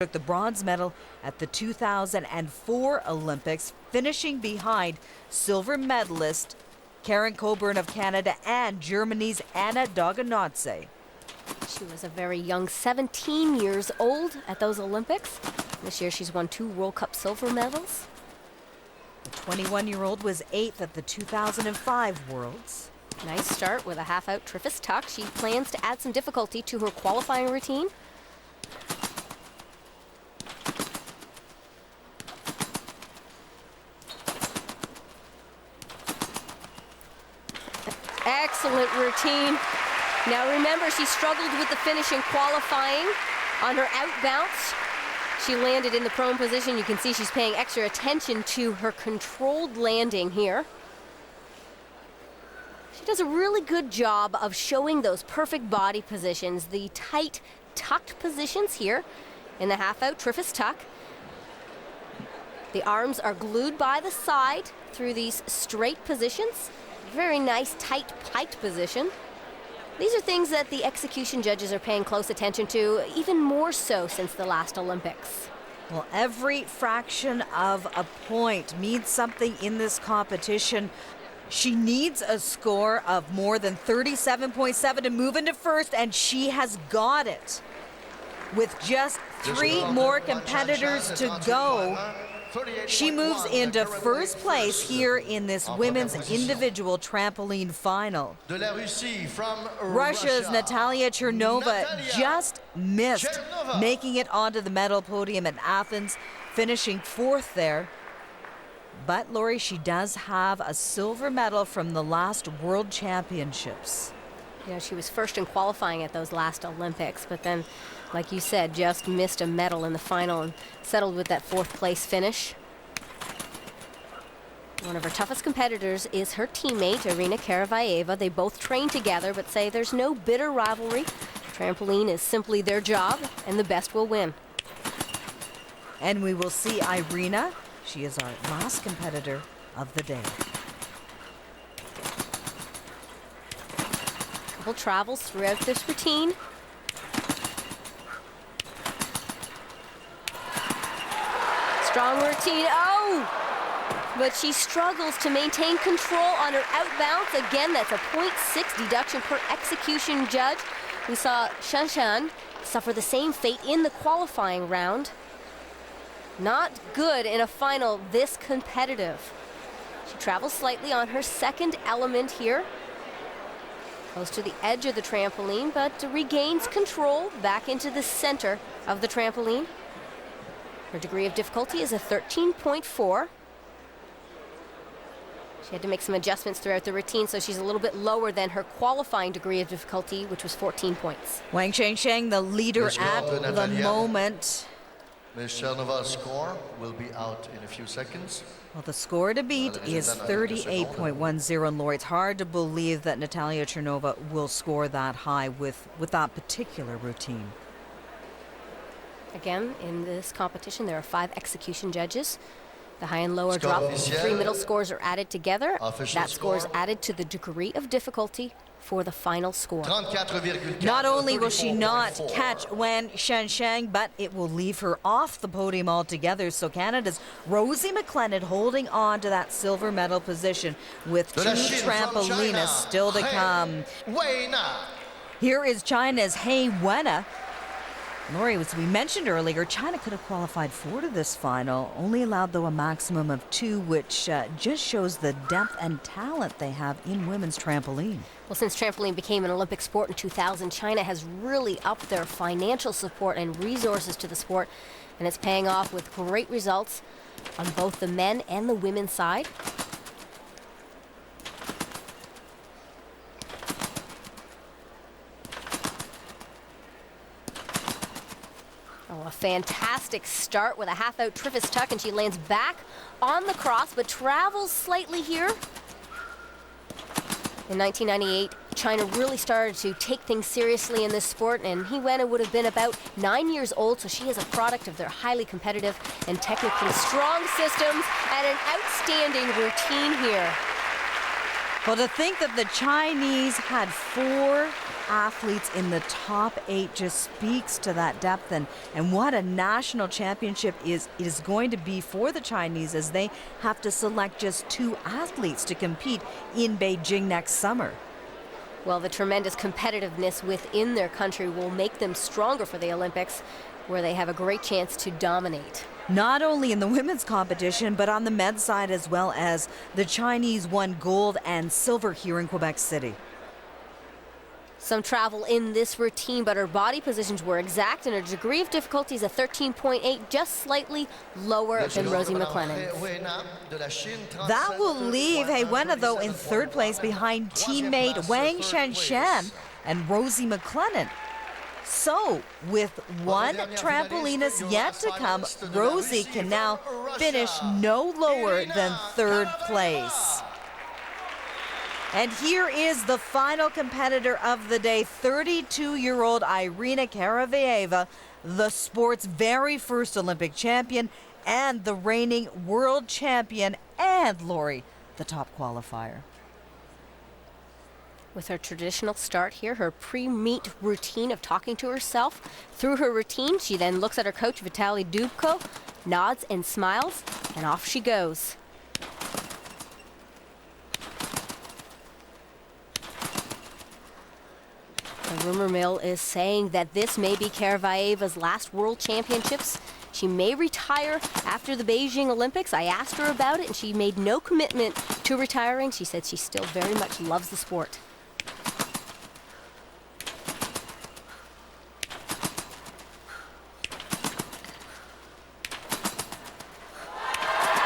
took the bronze medal at the 2004 Olympics, finishing behind silver medalist Karen Coburn of Canada and Germany's Anna Doganadze. She was a very young 17 years old at those Olympics. This year she's won 2 World Cup silver medals. The 21-year-old was 8th at the 2005 Worlds. Nice start with a half-out triffus tuck. She plans to add some difficulty to her qualifying routine. Excellent routine. Now remember, she struggled with the finish in qualifying on her out bounce. She landed in the prone position. You can see she's paying extra attention to her controlled landing here. She does a really good job of showing those perfect body positions, the tight, tucked positions here in the half-out triffus tuck. The arms are glued by the side through these straight positions. Very nice, tight, piked position. These are things that the execution judges are paying close attention to, even more so since the last Olympics. Well, every fraction of a point means something in this competition. She needs a score of more than 37.7 to move into first, and she has got it. With just 3 more competitors to go, she moves into first place here in this women's individual trampoline final. Russia's Natalia CHERNOVA just missed making it onto the medal podium at Athens, finishing 4th there. But, Lori, she does have a silver medal from the last World Championships. Yeah, she was first in qualifying at those last Olympics, but then, like you said, just missed a medal in the final and settled with that 4th place finish. One of her toughest competitors is her teammate, Irina KARAVAEVA. They both train together, but say there's no bitter rivalry. Trampoline is simply their job, and the best will win. And we will see Irina. She is our last competitor of the day. Couple travels throughout this routine. Strong routine. Oh! But she struggles to maintain control on her out bounce. Again, that's a 0.6 deduction per execution judge. We saw Shanshan suffer the same fate in the qualifying round. Not good in a final this competitive. She travels slightly on her second element here. Goes to the edge of the trampoline, but regains control back into the center of the trampoline. Her degree of difficulty is a 13.4. She had to make some adjustments throughout the routine, so she's a little bit lower than her qualifying degree of difficulty, which was 14 points. Wang Shanshan, the leader at the moment. Ms. CHERNOVA's score will be out in a few seconds. Well, the score to beat is 38.10, and Lori, it's hard to believe that Natalia CHERNOVA will score that high with that particular routine. Again, in this competition, there are 5 execution judges. The high and lower drop, 3 middle scores are added together. That score is added to the degree of difficulty for the final score. Not only will she not catch Wang Shanshan, but it will leave her off the podium altogether. So Canada's Rosie McLennan holding on to that silver medal position with 2 trampolinists still to come. Here is China's Wenna. Lori, as we mentioned earlier, China could have qualified 4 to this final, only allowed, though, a maximum of 2, which just shows the depth and talent they have in women's trampoline. Well, since trampoline became an Olympic sport in 2000, China has really upped their financial support and resources to the sport, and it's paying off with great results on both the men and the women's side. Oh, a fantastic start with a half-out triffus tuck, and she lands back on the cross, but travels slightly here. In 1998, China really started to take things seriously in this sport, and Wenna would have been about 9 years old, so she is a product of their highly competitive and technically strong systems and an outstanding routine here. Well, to think that the Chinese had 4 athletes in the top 8 just speaks to that depth and what a national championship is going to be for the Chinese, as they have to select just 2 athletes to compete in Beijing next summer. Well, the tremendous competitiveness within their country will make them stronger for the Olympics, where they have a great chance to dominate. Not only in the women's competition, but on the men's side as well, as the Chinese won gold and silver here in Quebec City. Some travel in this routine, but her body positions were exact, and her degree of difficulty is a 13.8, just slightly lower than Rosie McLennan. That will leave Wenna, though, in 3rd place behind teammate Wang Shanshan and Rosie McLennan. So, with one trampolinist yet to come, Rosie can now finish no lower than 3rd place. And here is the final competitor of the day, 32-year-old Irina KARAVAEVA, the sport's very first Olympic champion and the reigning world champion, and Lori, the top qualifier. With her traditional start here, her pre-meet routine of talking to herself. Through her routine, she then looks at her coach, Vitaly Dubko, nods and smiles, and off she goes. The rumor mill is saying that this may be KARAVAEVA's last World Championships. She may retire after the Beijing Olympics. I asked her about it, and she made no commitment to retiring. She said she still very much loves the sport.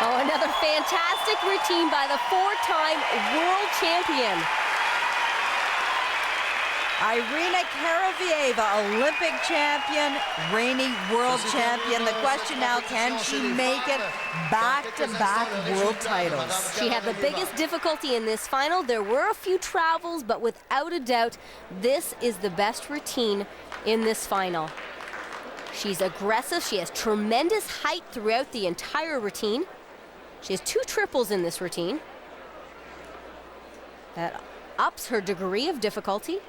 Oh, another fantastic routine by the 4-time world champion. Irina KARAVAEVA, Olympic champion, reigning world champion. The question now, can she make it back-to-back world titles? She had the biggest difficulty in this final. There were a few travels, but without a doubt, this is the best routine in this final. She's aggressive. She has tremendous height throughout the entire routine. She has 2 triples in this routine. That ups her degree of difficulty.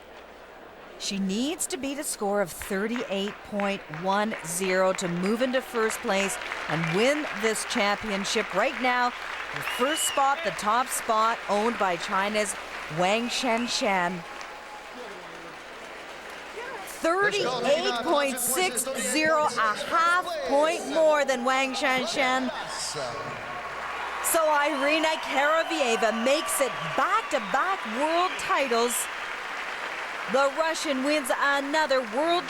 She needs to beat a score of 38.10 to move into 1st place and win this championship. Right now, the 1st spot, the top spot, owned by China's Wang Shanshan. 38.60, a half point more than Wang Shanshan. So Irina KARAVAEVA makes it back-to-back world titles. The Russian wins another world